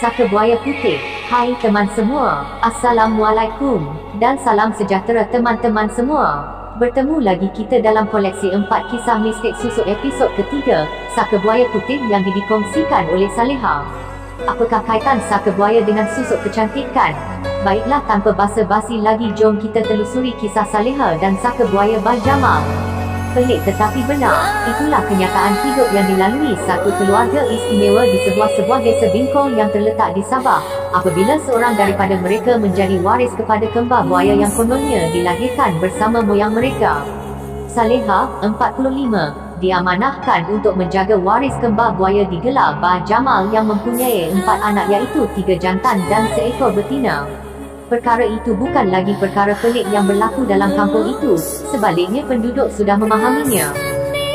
Saka buaya putih. Hai teman semua, Assalamualaikum dan salam sejahtera teman-teman semua. Bertemu lagi kita dalam koleksi 4 kisah mistik susuk episod ketiga, Saka Buaya Putih yang dikongsikan oleh Saleha. Apakah kaitan saka buaya dengan susuk kecantikan? Baiklah, tanpa basa-basi lagi, jom kita telusuri kisah Saleha dan Saka Buaya Bah Jamal. Pelik tetapi benar, itulah kenyataan hidup yang dilalui satu keluarga istimewa di sebuah desa bingkong yang terletak di Sabah, apabila seorang daripada mereka menjadi waris kepada kembar buaya yang kononnya dilahirkan bersama moyang mereka. Saleha, 45, diamanahkan untuk menjaga waris kembar buaya digelar Bah Jamal yang mempunyai 4 anak, iaitu 3 jantan dan seekor betina. Perkara itu bukan lagi perkara pelik yang berlaku dalam kampung itu, sebaliknya penduduk sudah memahaminya.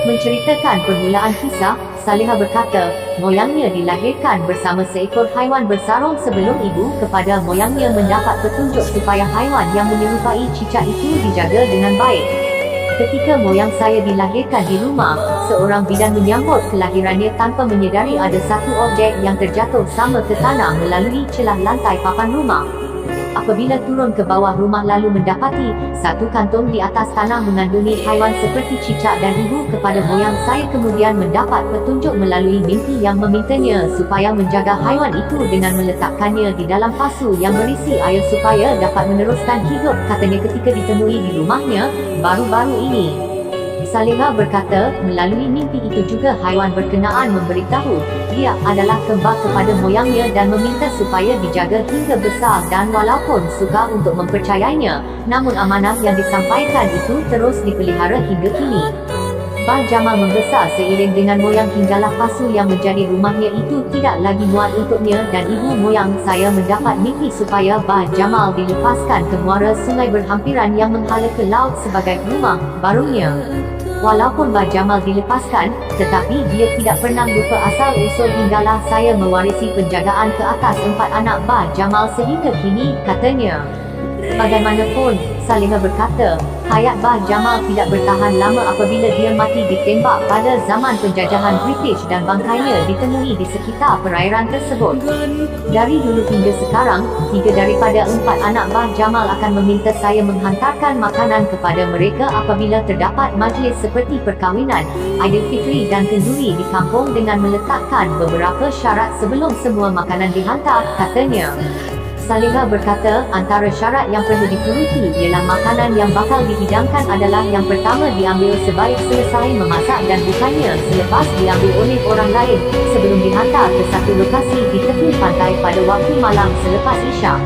Menceritakan permulaan kisah, Saleha berkata, moyangnya dilahirkan bersama seekor haiwan bersarung sebelum ibu kepada moyangnya mendapat petunjuk supaya haiwan yang menyerupai cicak itu dijaga dengan baik. Ketika moyang saya dilahirkan di rumah, seorang bidan menyambut kelahirannya tanpa menyedari ada satu objek yang terjatuh sama ke tanah melalui celah lantai papan rumah. Apabila turun ke bawah rumah lalu mendapati satu kantung di atas tanah mengandungi haiwan seperti cicak dan ibu kepada moyang saya kemudian mendapat petunjuk melalui mimpi yang memintanya supaya menjaga haiwan itu dengan meletakkannya di dalam pasu yang berisi air supaya dapat meneruskan hidup, katanya ketika ditemui di rumahnya baru-baru ini. Saleha berkata, melalui mimpi itu juga haiwan berkenaan memberitahu dia adalah kembar kepada moyangnya dan meminta supaya dijaga hingga besar, dan walaupun sukar untuk mempercayainya, namun amanah yang disampaikan itu terus dipelihara hingga kini. Bah Jamal membesar seiring dengan moyang hinggalah pasu yang menjadi rumahnya itu tidak lagi muat untuknya, dan ibu moyang saya mendapat mimpi supaya Bah Jamal dilepaskan ke muara sungai berhampiran yang menghala ke laut sebagai rumah barunya. Walaupun Bah Jamal dilepaskan, tetapi dia tidak pernah lupa asal usul hinggalah saya mewarisi penjagaan ke atas 4 anak Bah Jamal sehingga kini, katanya. Bagaimanapun, Saleha berkata, hayat Bah Jamal tidak bertahan lama apabila dia mati ditembak pada zaman penjajahan British dan bangkainya ditemui di sekitar perairan tersebut. Dari dulu hingga sekarang, 3 daripada 4 anak Bah Jamal akan meminta saya menghantarkan makanan kepada mereka apabila terdapat majlis seperti perkahwinan, Aidilfitri dan kenduri di kampung dengan meletakkan beberapa syarat sebelum semua makanan dihantar, katanya. Saleha berkata, antara syarat yang perlu dituruti ialah makanan yang bakal dihidangkan adalah yang pertama diambil sebaik selesai memasak dan bukannya selepas diambil oleh orang lain, sebelum dihantar ke satu lokasi di tepi pantai pada waktu malam selepas Isyak.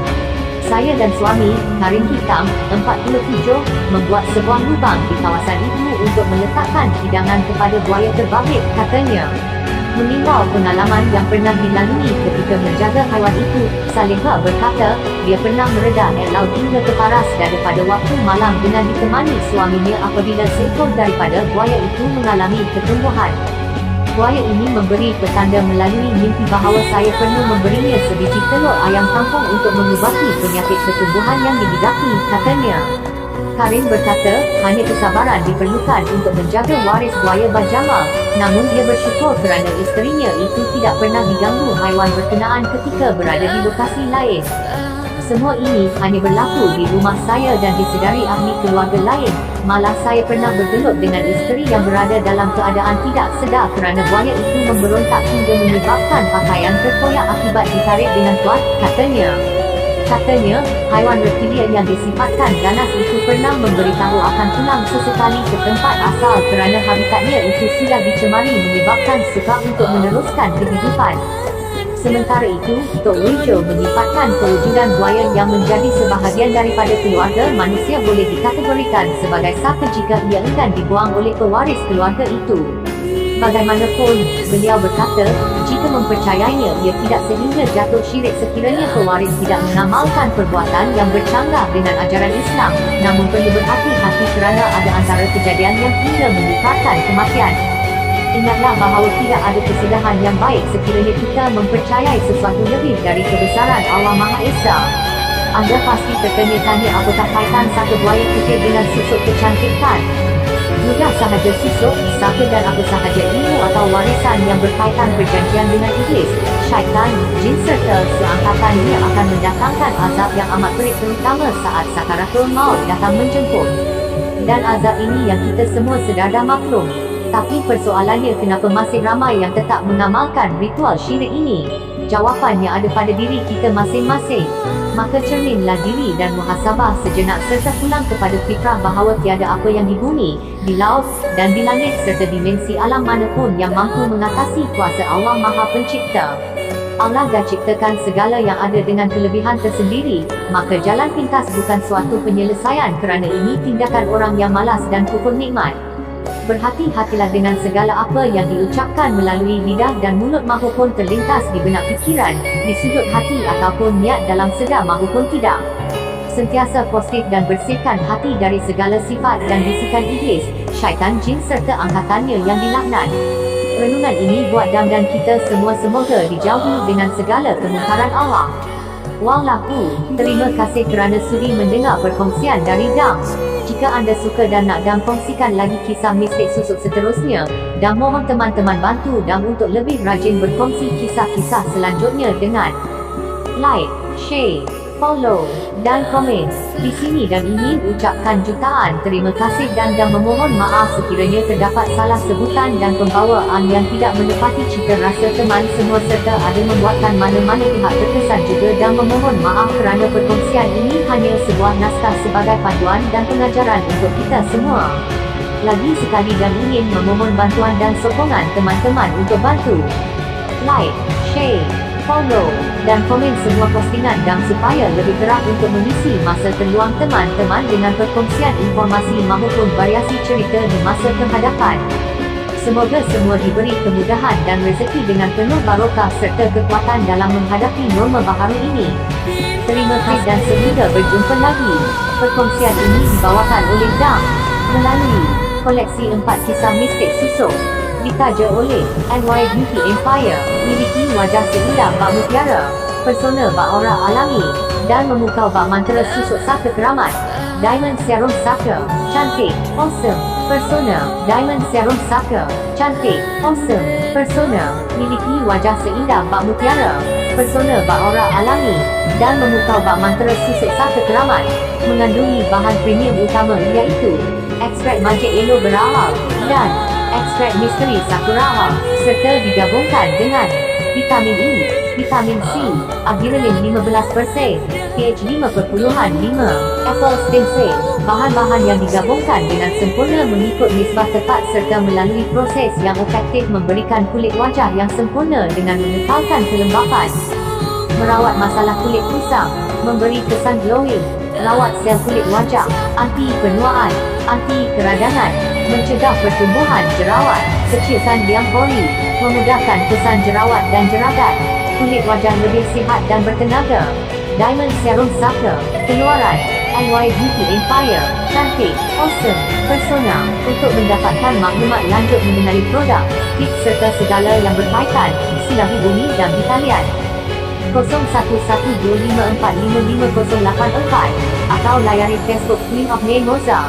Saya dan suami, Karim Hitam, 47, membuat sebuah lubang di kawasan itu untuk meletakkan hidangan kepada buaya terbabit, katanya. Menimbau pengalaman yang pernah dilalui ketika menjaga haiwan itu, Saleha berkata, dia pernah meredah air laut hingga ke paras daripada waktu malam dengan ditemani suaminya apabila seekor daripada buaya itu mengalami ketumbuhan. Buaya ini memberi petanda melalui mimpi bahawa saya perlu memberinya sebiji telur ayam kampung untuk mengubati penyakit ketumbuhan yang dihidapi, katanya. Karim berkata, hanya kesabaran diperlukan untuk menjaga waris buaya Bah Jamal, namun dia bersyukur kerana isterinya itu tidak pernah diganggu haiwan berkenaan ketika berada di lokasi lain. Semua ini hanya berlaku di rumah saya dan disedari ahli keluarga lain, malah saya pernah bergelut dengan isteri yang berada dalam keadaan tidak sedar kerana buaya itu memberontak hingga menyebabkan pakaian terkoyak akibat ditarik dengan kuat, katanya. Katanya, haiwan reptilia yang disifatkan ganas itu pernah memberitahu akan pulang sesekali ke tempat asal kerana habitatnya itu sudah dicemari menyebabkan sukar untuk meneruskan kehidupan. Sementara itu, Tok Wijo menyifatkan kewujudan buaya yang menjadi sebahagian daripada keluarga manusia boleh dikategorikan sebagai saka jika ia enggan dibuang oleh pewaris keluarga itu. Bagaimanapun, beliau berkata, jika mempercayainya ia tidak sehingga jatuh syirik sekiranya pewaris tidak mengamalkan perbuatan yang bercanggah dengan ajaran Islam, namun perlu berhati-hati kerana ada antara kejadian yang hingga menyebabkan kematian. Ingatlah bahawa tidak ada kesudahan yang baik sekiranya kita mempercayai sesuatu lebih dari kebesaran Allah Maha Esa. Anda pasti tertanya-tanya apakah kaitan saka buaya putih dengan susuk kecantikan? Mudah sahaja susuk, saka dan apa sahaja ilmu atau warisan yang berkaitan perjanjian dengan iblis, syaitan, jin serta seangkatannya akan mendatangkan azab yang amat pelik terutama saat sakaratul maut datang menjemput. Dan azab ini yang kita semua sedar dah maklum. Tapi persoalannya kenapa masih ramai yang tetap mengamalkan ritual syirik ini? Jawapannya ada pada diri kita masing-masing. Maka cerminlah diri dan muhasabah sejenak serta pulang kepada fitrah bahawa tiada apa yang di bumi, di laut, dan di langit serta dimensi alam manapun yang mampu mengatasi kuasa Allah Maha Pencipta. Allah dah ciptakan segala yang ada dengan kelebihan tersendiri, maka jalan pintas bukan suatu penyelesaian kerana ini tindakan orang yang malas dan kufur nikmat. Berhati-hatilah dengan segala apa yang diucapkan melalui lidah dan mulut mahupun terlintas di benak fikiran, di sudut hati ataupun niat dalam sedar mahupun tidak. Sentiasa positif dan bersihkan hati dari segala sifat dan bisikan iblis, syaitan, jin serta angkatannya yang dilaknat. Renungan ini buat dan kita semua semoga dijauhi dengan segala kemungkaran Allah. Wallahu, terima kasih kerana sudi mendengar perkongsian dari Dam. Jika anda suka dan nak Dam kongsikan lagi kisah mistik susuk seterusnya, dan mohon teman-teman bantu Dam untuk lebih rajin berkongsi kisah-kisah selanjutnya dengan like, share, follow, dan komen. Di sini Dam ingin ucapkan jutaan terima kasih dan memohon maaf sekiranya terdapat salah sebutan dan pembawaan yang tidak menepati cita rasa teman semua serta ada membuatkan mana-mana pihak terkesan juga dan memohon maaf kerana perkongsian ini hanya sebuah naskah sebagai panduan dan pengajaran untuk kita semua. Lagi sekali Dam ingin memohon bantuan dan sokongan teman-teman untuk bantu like, share, follow, dan komen semua postingan Dam supaya lebih gerak untuk mengisi masa terluang teman-teman dengan perkongsian informasi maupun variasi cerita di masa kehadapan. Semoga semua diberi kemudahan dan rezeki dengan penuh barokah serta kekuatan dalam menghadapi norma baharu ini. Terima kasih dan semoga berjumpa lagi. Perkongsian ini dibawakan oleh Dam melalui koleksi 4 kisah mistik susuk. Ditaja oleh NY Beauty Empire, miliki wajah seindah bak mutiara, persona bak aura alami, dan memukau bak mantra susuk saka keramat. Diamond Serum Saka, cantik, awesome, persona. Diamond Serum Saka, cantik, awesome, persona, miliki wajah seindah bak mutiara, persona bak aura alami, dan memukau bak mantra susuk saka keramat. Mengandungi bahan premium utama iaitu ekstrak majik elo berahal dan ekstrak misteri sakura, serta digabungkan dengan vitamin E, vitamin C, agirenin 15%, pH 5.5, apple stem cell. Bahan-bahan yang digabungkan dengan sempurna mengikut nisbah tepat serta melalui proses yang efektif memberikan kulit wajah yang sempurna dengan mengekalkan kelembapan. Merawat masalah kulit kusam, memberi kesan glowing, rawat sel kulit wajah, anti penuaan, anti keradangan, mencegah pertumbuhan jerawat, kecilkan biang pori, memudahkan kesan jerawat dan jeragat, kulit wajah lebih sihat dan bertenaga. Diamond Serum Saka, keluaran NY Beauty Empire, cantik, awesome, persona. Untuk mendapatkan maklumat lanjut mengenai produk, tips serta segala yang berkaitan, sila hubungi Dam di talian 011254555084 atau layari Facebook Queen of Mimosa.